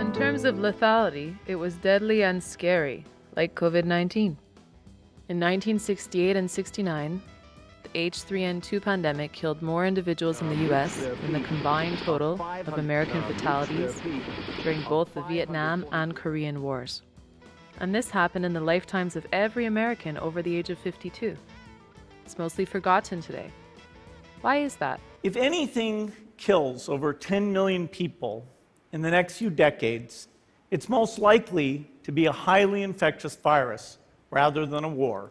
In terms of lethality, it was deadly and scary, like COVID-19. In 1968 and 69, the H3N2 pandemic killed more individuals in the US than the combined total of American fatalities during both the Vietnam and Korean Wars. And this happened in the lifetimes of every American over the age of 52. It's mostly forgotten today. Why is that? If anything kills over 10 million people in the next few decades, it's most likely to be a highly infectious virus rather than a war.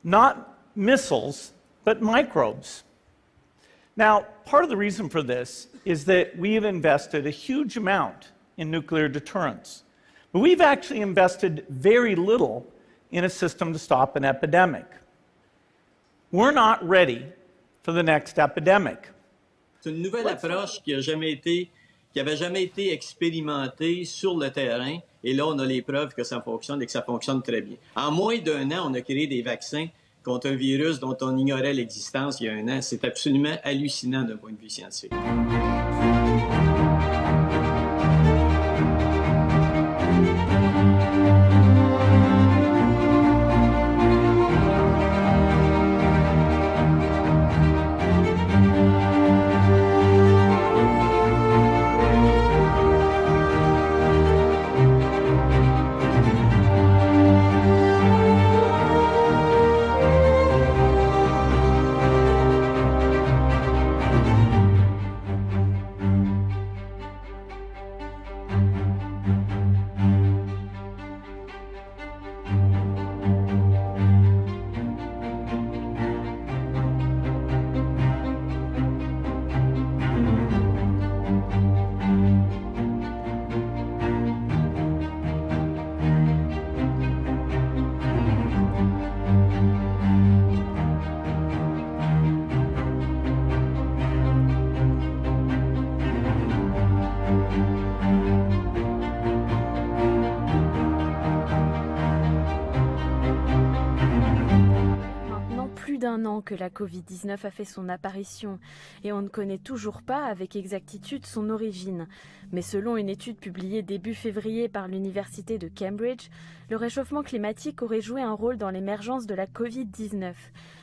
Not missiles, but microbes. Now, part of the reason for this is that we have invested a huge amount in nuclear deterrence. But we've actually invested very little in a system to stop an epidemic. We're not ready for the next epidemic. C'est une nouvelle approche qui avait jamais été expérimentée sur le terrain. Et là, on a les preuves que ça fonctionne et que ça fonctionne très bien. En moins d'un an, on a créé des vaccins contre un virus dont on ignorait l'existence il y a un an. C'est absolument hallucinant d'un point de vue scientifique. Un an que la Covid-19 a fait son apparition et on ne connaît toujours pas avec exactitude son origine. Mais selon une étude publiée début février par l'université de Cambridge, le réchauffement climatique aurait joué un rôle dans l'émergence de la Covid-19.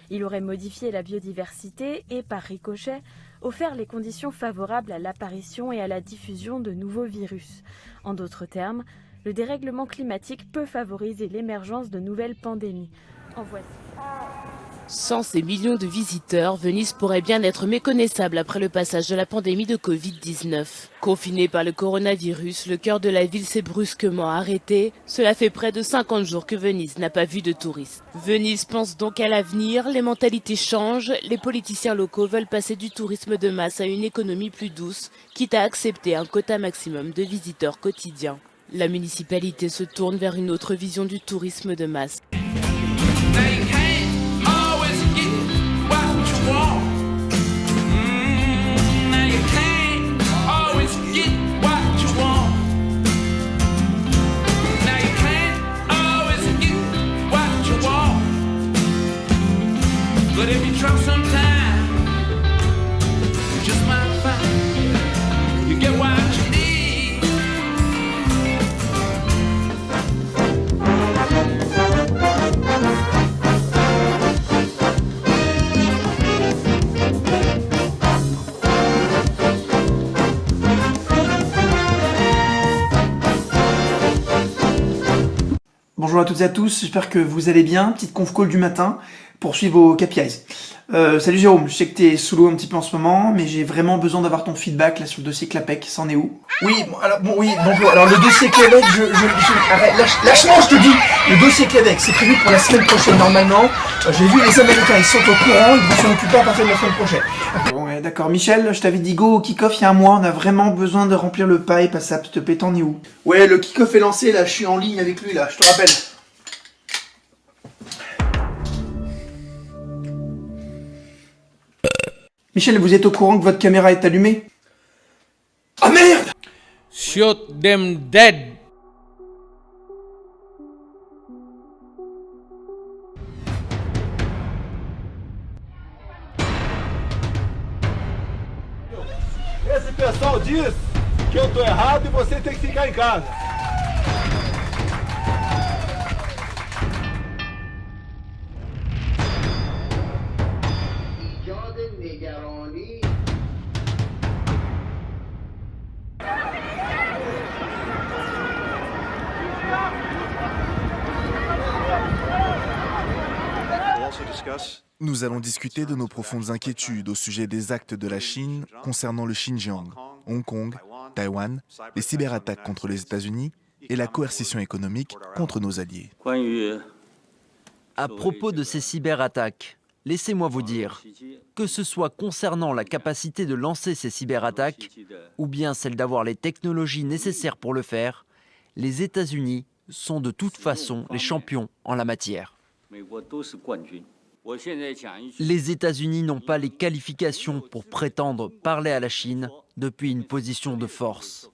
Il aurait modifié la biodiversité et, par ricochet, offert les conditions favorables à l'apparition et à la diffusion de nouveaux virus. En d'autres termes, le dérèglement climatique peut favoriser l'émergence de nouvelles pandémies. En voici. Sans ces millions de visiteurs, Venise pourrait bien être méconnaissable après le passage de la pandémie de Covid-19. Confiné par le coronavirus, le cœur de la ville s'est brusquement arrêté. Cela fait près de 50 jours que Venise n'a pas vu de touristes. Venise pense donc à l'avenir, les mentalités changent, les politiciens locaux veulent passer du tourisme de masse à une économie plus douce, quitte à accepter un quota maximum de visiteurs quotidiens. La municipalité se tourne vers une autre vision du tourisme de masse. But if you trust sometime, you just might find you get what you need. Bonjour à toutes et à tous, j'espère que vous allez bien. Petite conf call du matin pour suivre vos KPIs. Salut Jérôme, je sais que t'es sous l'eau un petit peu en ce moment, mais j'ai vraiment besoin d'avoir ton feedback là sur le dossier Clapec, ça en est où? Oui, bonjour. Alors le dossier Clapec, arrête, lâche-moi, je te dis. Le dossier Clapec, c'est prévu pour la semaine prochaine normalement. J'ai vu les Américains, ils sont au courant, ils vont s'en occuper à partir de la semaine prochaine. Bon, ouais, d'accord. Michel, je t'avais dit go au kick-off il y a un mois, on a vraiment besoin de remplir le pipe, ça te plaît, t'en es où? Ouais, le kick-off est lancé là, je suis en ligne avec lui là, je te rappelle. Michel, vous êtes au courant que votre caméra est allumée? Ah merde! Shoot them dead. Esse pessoal diz que eu tô errado e vocês Nous allons discuter de nos profondes inquiétudes au sujet des actes de la Chine concernant le Xinjiang, Hong Kong, Taïwan, les cyberattaques contre les États-Unis et la coercition économique contre nos alliés. À propos de ces cyberattaques, laissez-moi vous dire, que ce soit concernant la capacité de lancer ces cyberattaques ou bien celle d'avoir les technologies nécessaires pour le faire, les États-Unis sont de toute façon les champions en la matière. Les États-Unis n'ont pas les qualifications pour prétendre parler à la Chine depuis une position de force.